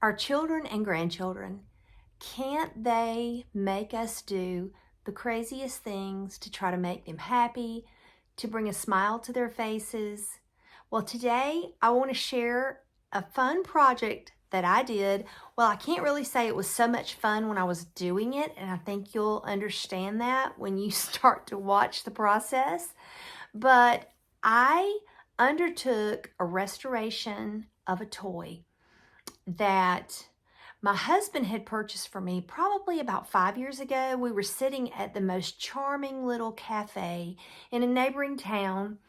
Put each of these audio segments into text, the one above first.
Our children and grandchildren, can't they make us do the craziest things to try to make them happy, to bring a smile to their faces? Well, today I want to share a fun project that I did. Well, I can't really say it was so much fun when I was doing it, and I think you'll understand that when you start to watch the process. But I undertook a restoration of a toy that my husband had purchased for me probably about 5 years ago. We were sitting at the most charming little cafe in a neighboring town,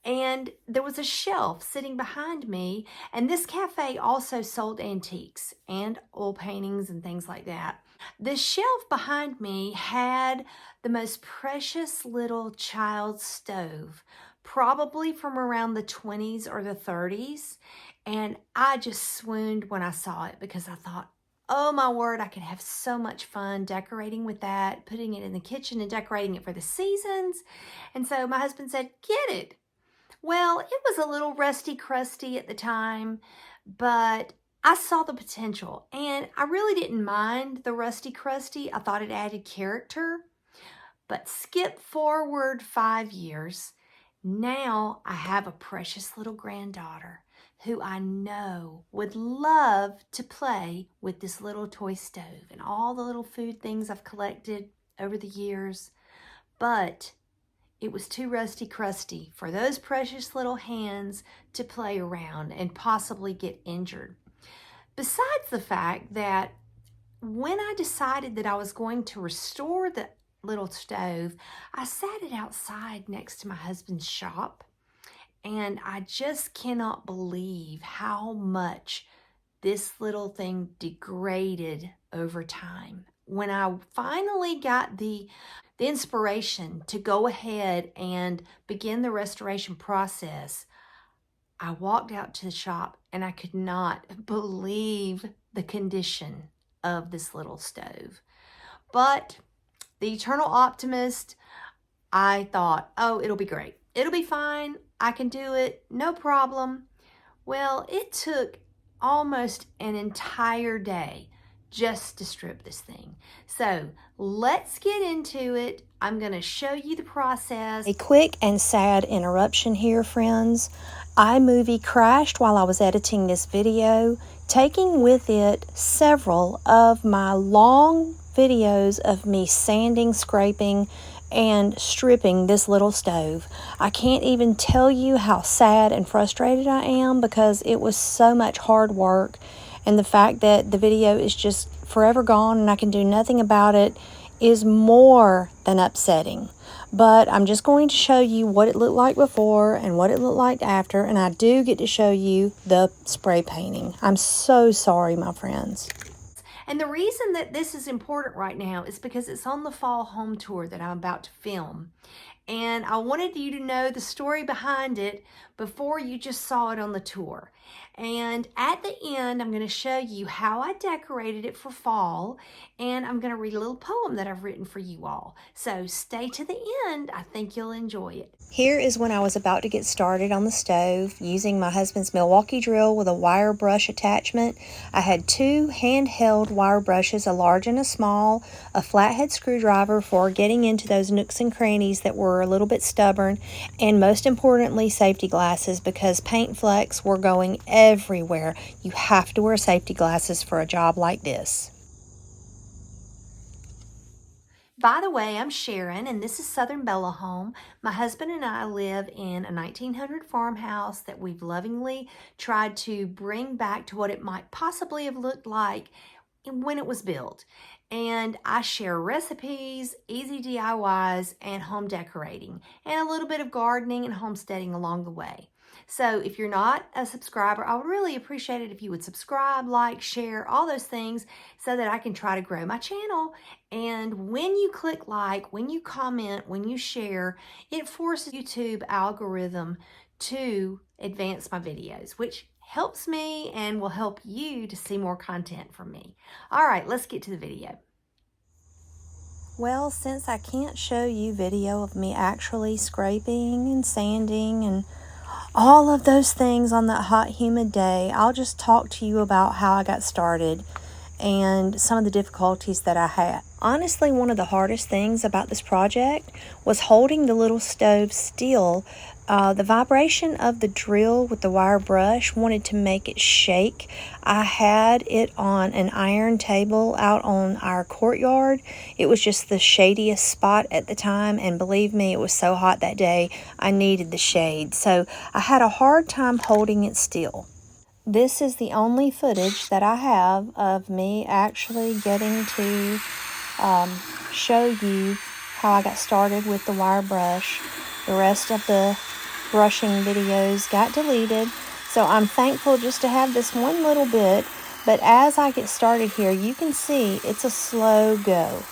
and there was a shelf sitting behind me, and this cafe also sold antiques and oil paintings and things like that. The shelf behind me had the most precious little child stove, probably from around the 20s or the 30s, and I just swooned when I saw it because I thought, oh my word, I could have so much fun decorating with that, putting it in the kitchen and decorating it for the seasons. And so my husband said, get it. Well, it was a little rusty crusty at the time, but I saw the potential and I really didn't mind the rusty crusty. I thought it added character. But skip forward 5 years, now I have a precious little granddaughter who I know would love to play with this little toy stove and all the little food things I've collected over the years. But it was too rusty crusty for those precious little hands to play around and possibly get injured. Besides the fact that when I decided that I was going to restore the little stove, I sat it outside next to my husband's shop, and I just cannot believe how much this little thing degraded over time. When I finally got the inspiration to go ahead and begin the restoration process, I walked out to the shop and I could not believe the condition of this little stove. But the eternal optimist, I thought, oh, it'll be great. It'll be fine. I can do it. No problem. Well, it took almost an entire day just to strip this thing. So let's get into it. I'm going to show you the process. A quick and sad interruption here, friends. iMovie crashed while I was editing this video, taking with it several of my long videos of me sanding, scraping, and stripping this little stove. I can't even tell you how sad and frustrated I am because it was so much hard work, and the fact that the video is just forever gone and I can do nothing about it is more than upsetting. But I'm just going to show you what it looked like before and what it looked like after, and I do get to show you the spray painting. I'm so sorry, my friends. And the reason that this is important right now is because it's on the fall home tour that I'm about to film. And I wanted you to know the story behind it before you just saw it on the tour. And at the end, I'm going to show you how I decorated it for fall, and I'm going to read a little poem that I've written for you all. So stay to the end. I think you'll enjoy it. Here is when I was about to get started on the stove using my husband's Milwaukee drill with a wire brush attachment. I had 2 handheld wire brushes, a large and a small, a flathead screwdriver for getting into those nooks and crannies that were a little bit stubborn, and most importantly, safety glasses, because paint flecks were going everywhere. You have to wear safety glasses for a job like this. By the way, I'm Sharon, and this is Southern Bella Home. My husband and I live in a 1900 farmhouse that we've lovingly tried to bring back to what it might possibly have looked like when it was built. And I share recipes, easy DIYs, and home decorating, and a little bit of gardening and homesteading along the way. So if you're not a subscriber, I would really appreciate it if you would subscribe, like, share, all those things so that I can try to grow my channel. And when you click like, when you comment, when you share, it forces YouTube algorithm to advance my videos, which helps me and will help you to see more content from me. All right, let's get to the video. Well, since I can't show you video of me actually scraping and sanding and all of those things on that hot, humid day, I'll just talk to you about how I got started and some of the difficulties that I had. Honestly, one of the hardest things about this project was holding the little stove still. The vibration of the drill with the wire brush wanted to make it shake. I had it on an iron table out on our courtyard. It was just the shadiest spot at the time, and believe me, it was so hot that day, I needed the shade. So I had a hard time holding it still. This is the only footage that I have of me actually getting to show you how I got started with the wire brush. The rest of the brushing videos got deleted, so I'm thankful just to have this one little bit. But as I get started here, you can see it's a slow go.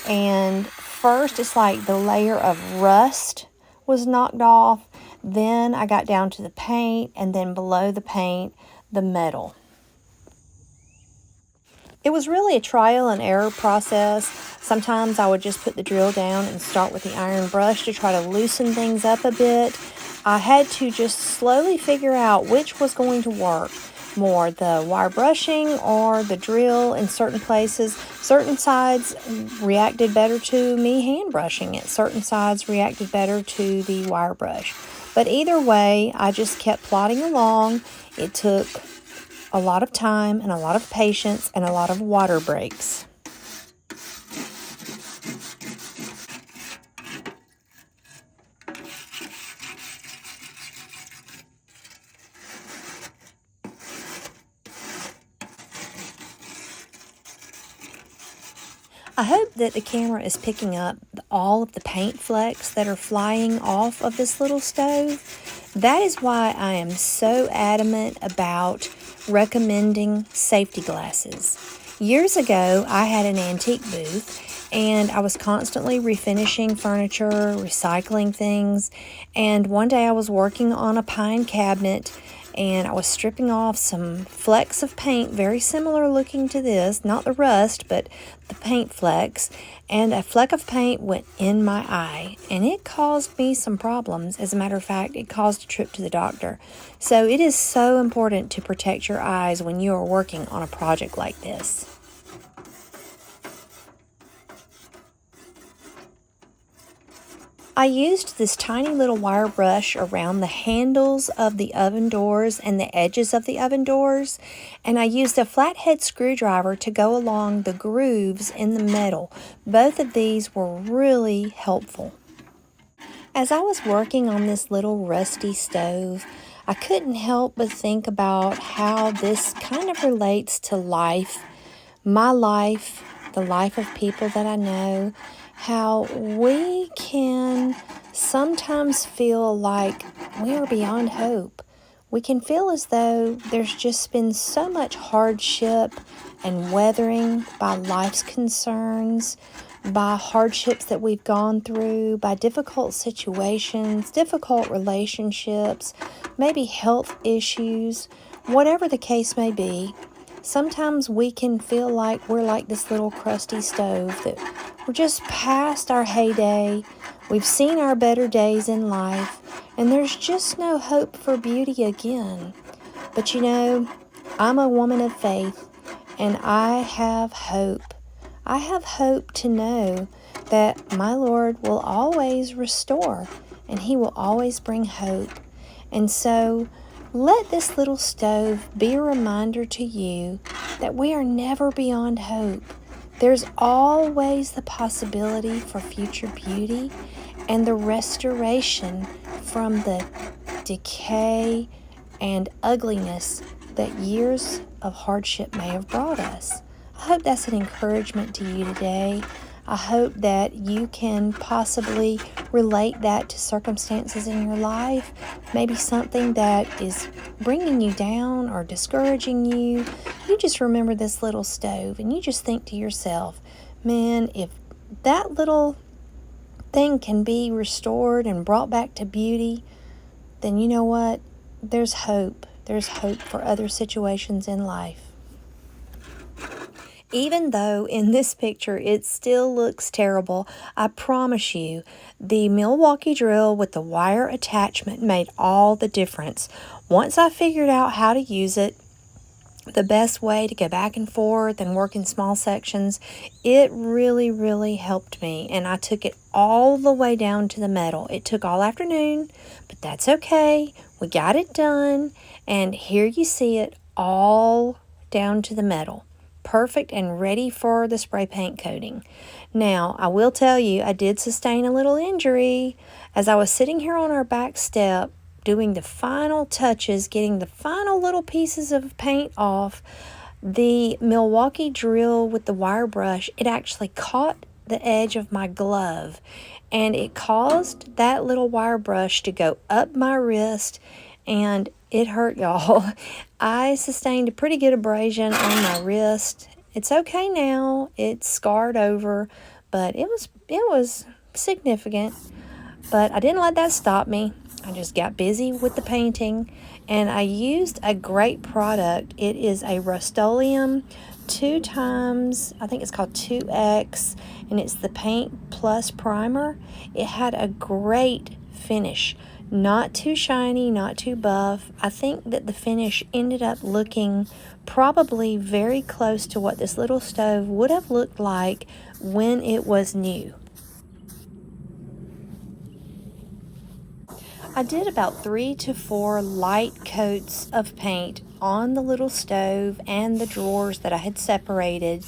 And first, it's like the layer of rust was knocked off. Then I got down to the paint, and then below the paint, the metal. It was really a trial and error process. Sometimes I would just put the drill down and start with the iron brush to try to loosen things up a bit. I had to just slowly figure out which was going to work more, the wire brushing or the drill. In certain places, certain sides reacted better to me hand brushing it. Certain sides reacted better to the wire brush. But either way, I just kept plodding along. It took a lot of time and a lot of patience and a lot of water breaks. I hope that the camera is picking up all of the paint flecks that are flying off of this little stove. That is why I am so adamant about recommending safety glasses. Years ago, I had an antique booth, and I was constantly refinishing furniture, recycling things, and one day I was working on a pine cabinet, and I was stripping off some flecks of paint, very similar looking to this, not the rust, but the paint flecks, and a fleck of paint went in my eye, and it caused me some problems. As a matter of fact, it caused a trip to the doctor. So it is so important to protect your eyes when you are working on a project like this. I used this tiny little wire brush around the handles of the oven doors and the edges of the oven doors, and I used a flathead screwdriver to go along the grooves in the metal. Both of these were really helpful. As I was working on this little rusty stove, I couldn't help but think about how this kind of relates to life, my life, the life of people that I know, how we can sometimes feel like we are beyond hope. We can feel as though there's just been so much hardship and weathering by life's concerns, by hardships that we've gone through, by difficult situations, difficult relationships, maybe health issues, whatever the case may be. Sometimes we can feel like we're like this little crusty stove, that we're just past our heyday, we've seen our better days in life, and there's just no hope for beauty again. But you know, I'm a woman of faith, and I have hope. I have hope to know that my Lord will always restore, and He will always bring hope. And so, let this little stove be a reminder to you that we are never beyond hope. There's always the possibility for future beauty and the restoration from the decay and ugliness that years of hardship may have brought us. I hope that's an encouragement to you today. I hope that you can possibly relate that to circumstances in your life, maybe something that is bringing you down or discouraging you. You just remember this little stove and you just think to yourself, man, if that little thing can be restored and brought back to beauty, then you know what? There's hope. There's hope for other situations in life. Even though in this picture it still looks terrible, I promise you, the Milwaukee drill with the wire attachment made all the difference. Once I figured out how to use it, the best way to go back and forth and work in small sections, it really, really helped me. And I took it all the way down to the metal. It took all afternoon, but that's okay. We got it done. And here you see it all down to the metal. Perfect and ready for the spray paint coating. Now, I will tell you, I did sustain a little injury. As I was sitting here on our back step, doing the final touches, getting the final little pieces of paint off, the Milwaukee drill with the wire brush, it actually caught the edge of my glove, and it caused that little wire brush to go up my wrist, and it hurt, y'all. I sustained a pretty good abrasion on my wrist. It's okay now. It's scarred over, but it was significant. But I didn't let that stop me. I just got busy with the painting, and I used a great product. It is a Rust-Oleum 2 times, I think it's called 2X, and it's the Paint Plus Primer. It had a great finish. Not too shiny, not too buff. I think that the finish ended up looking probably very close to what this little stove would have looked like when it was new. I did about 3 to 4 light coats of paint on the little stove and the drawers that I had separated.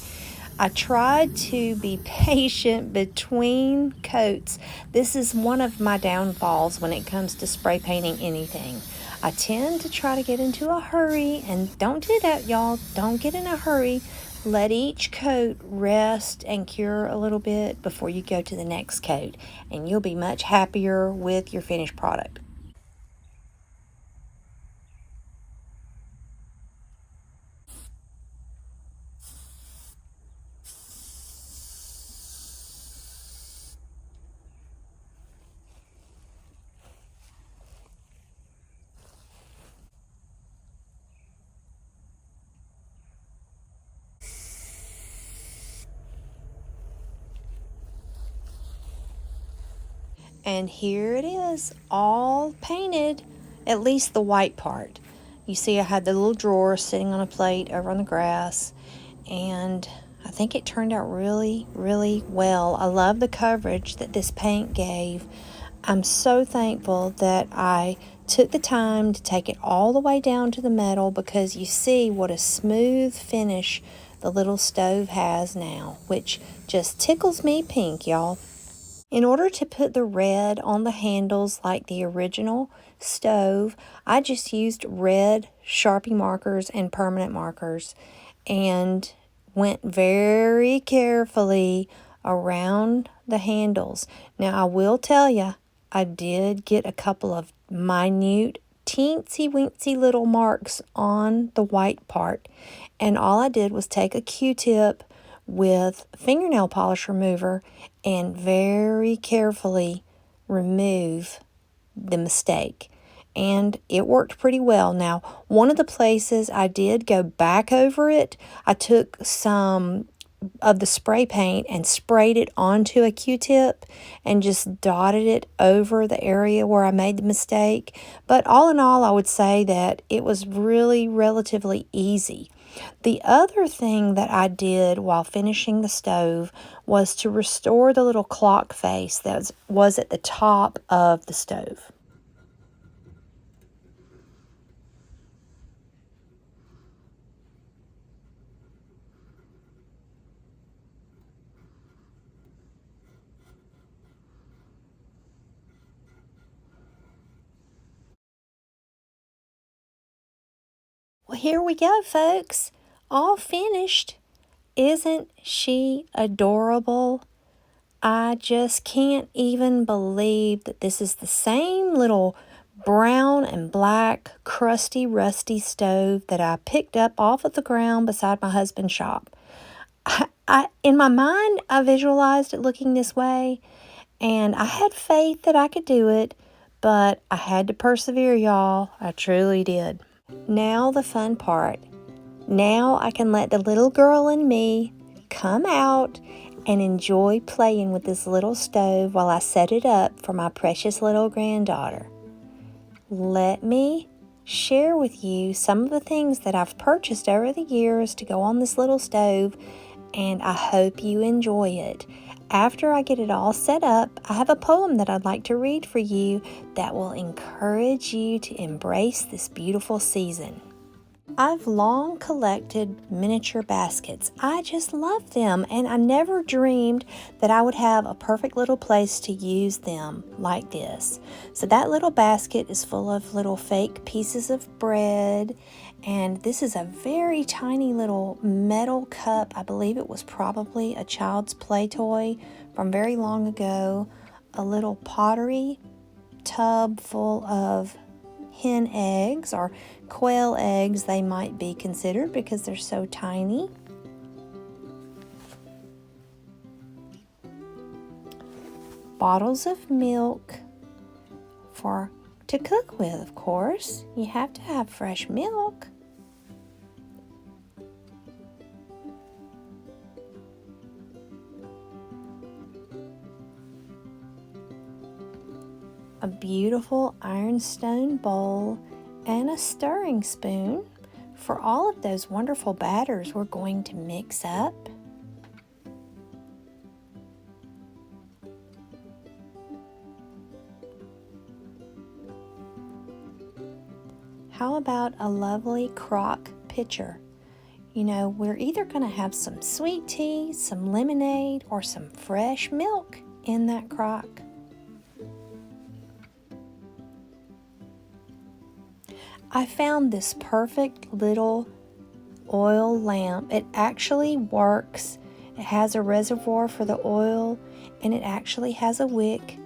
I tried to be patient between coats. This is one of my downfalls when it comes to spray painting anything. I tend to try to get into a hurry, and don't do that, y'all. Don't get in a hurry. Let each coat rest and cure a little bit before you go to the next coat, and you'll be much happier with your finished product. And here it is, all painted, at least the white part. You see I had the little drawer sitting on a plate over on the grass, and I think it turned out really, really well. I love the coverage that this paint gave. I'm so thankful that I took the time to take it all the way down to the metal, because you see what a smooth finish the little stove has now, which just tickles me pink, y'all. In order to put the red on the handles like the original stove, I just used red Sharpie markers and permanent markers and went very carefully around the handles. Now, I will tell you, I did get a couple of minute, teensy-weensy little marks on the white part, and all I did was take a Q-tip with fingernail polish remover and very carefully remove the mistake. And it worked pretty well. Now, one of the places I did go back over it, I took some of the spray paint and sprayed it onto a Q-tip and just dotted it over the area where I made the mistake. But all in all, I would say that it was really relatively easy. The other thing that I did while finishing the stove was to restore the little clock face that was at the top of the stove. Well, here we go, folks. All finished. Isn't she adorable? I just can't even believe that this is the same little brown and black, crusty, rusty stove that I picked up off of the ground beside my husband's shop. In my mind, I visualized it looking this way, and I had faith that I could do it, but I had to persevere, y'all. I truly did. Now the fun part. Now I can let the little girl in me come out and enjoy playing with this little stove while I set it up for my precious little granddaughter. Let me share with you some of the things that I've purchased over the years to go on this little stove, and I hope you enjoy it. After I get it all set up, I have a poem that I'd like to read for you that will encourage you to embrace this beautiful season. I've long collected miniature baskets. I just love them, and I never dreamed that I would have a perfect little place to use them like this. So that little basket is full of little fake pieces of bread, and this is a very tiny little metal cup. I believe it was probably a child's play toy from very long ago. A little pottery tub full of hen eggs, or quail eggs they might be considered because they're so tiny. Bottles of milk to cook with, of course. You have to have fresh milk. A beautiful ironstone bowl and a stirring spoon for all of those wonderful batters we're going to mix up. How about a lovely crock pitcher? You know, we're either going to have some sweet tea, some lemonade, or some fresh milk in that crock. I found this perfect little oil lamp. It actually works. It has a reservoir for the oil, and it actually has a wick.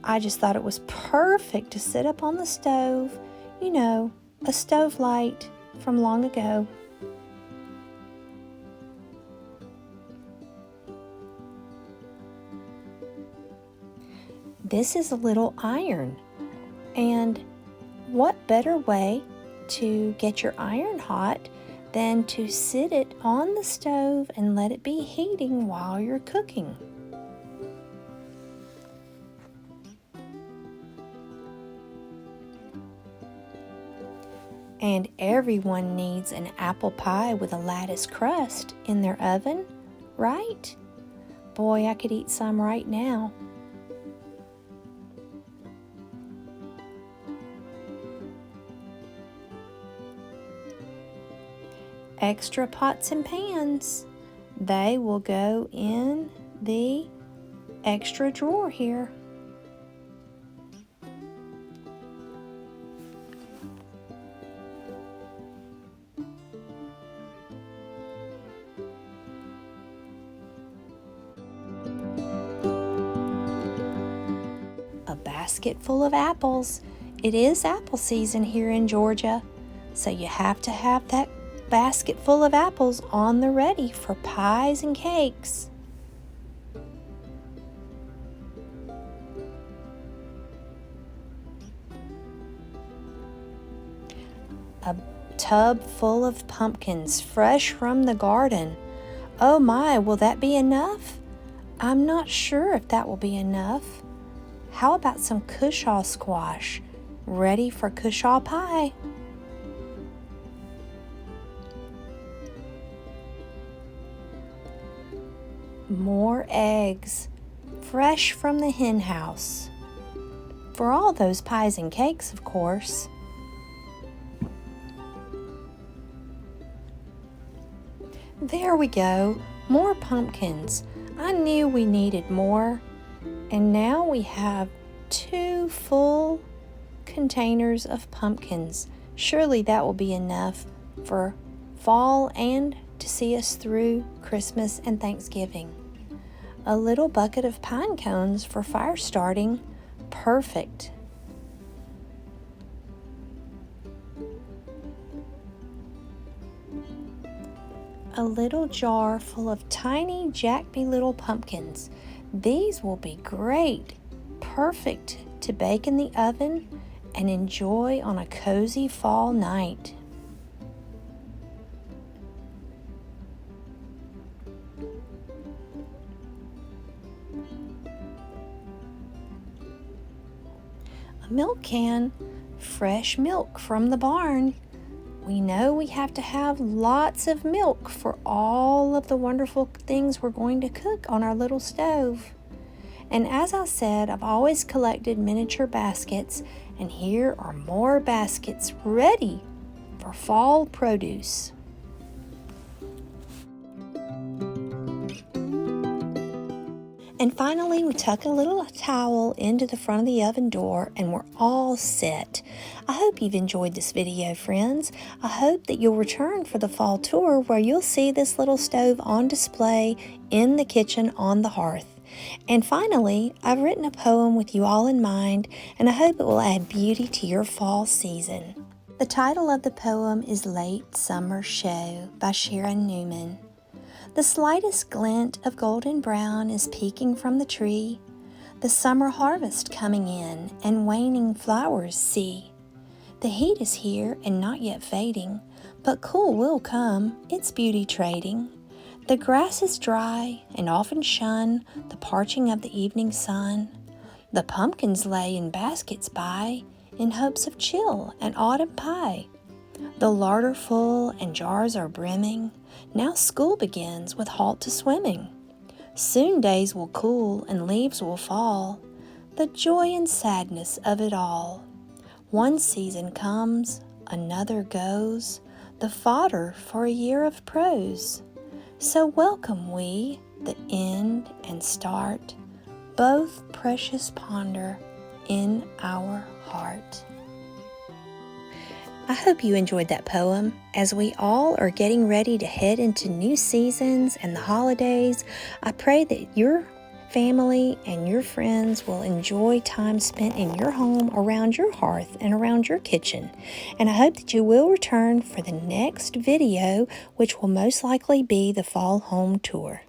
I just thought it was perfect to sit up on the stove. You know, a stove light from long ago. This is a little iron, and what better way to get your iron hot than to sit it on the stove and let it be heating while you're cooking? And everyone needs an apple pie with a lattice crust in their oven, right? Boy, I could eat some right now. Extra pots and pans. They will go in the extra drawer here. A basket full of apples. It is apple season here in Georgia, so you have to have that basket full of apples on the ready for pies and cakes. A tub full of pumpkins, fresh from the garden. Oh my, will that be enough? I'm not sure if that will be enough. How about some cushaw squash, ready for cushaw pie? More eggs, fresh from the hen house. For all those pies and cakes, of course. There we go, more pumpkins. I knew we needed more. And now we have 2 full containers of pumpkins. Surely that will be enough for fall and to see us through Christmas and Thanksgiving. A little bucket of pine cones for fire starting. Perfect. A little jar full of tiny Jack-Be Little pumpkins. These will be great. Perfect to bake in the oven and enjoy on a cozy fall night. A milk can, fresh milk from the barn. We know we have to have lots of milk for all of the wonderful things we're going to cook on our little stove. And as I said, I've always collected miniature baskets, and here are more baskets ready for fall produce. And finally, we tuck a little towel into the front of the oven door and we're all set. I hope you've enjoyed this video, friends. I hope that you'll return for the fall tour where you'll see this little stove on display in the kitchen on the hearth. And finally, I've written a poem with you all in mind, and I hope it will add beauty to your fall season. The title of the poem is Late Summer Show by Sharon Newman. The slightest glint of golden brown is peeking from the tree, the summer harvest coming in and waning flowers see. The heat is here and not yet fading, but cool will come, its beauty trading. The grass is dry and often shun the parching of the evening sun. The pumpkins lay in baskets by, in hopes of chill and autumn pie. The larder full and jars are brimming. Now school begins with halt to swimming. Soon days will cool and leaves will fall. The joy and sadness of it all. One season comes, another goes, the fodder for a year of prose. So welcome we, the end and start, both precious ponder in our heart. I hope you enjoyed that poem. As we all are getting ready to head into new seasons and the holidays, I pray that your family and your friends will enjoy time spent in your home, around your hearth, and around your kitchen. And I hope that you will return for the next video, which will most likely be the fall home tour.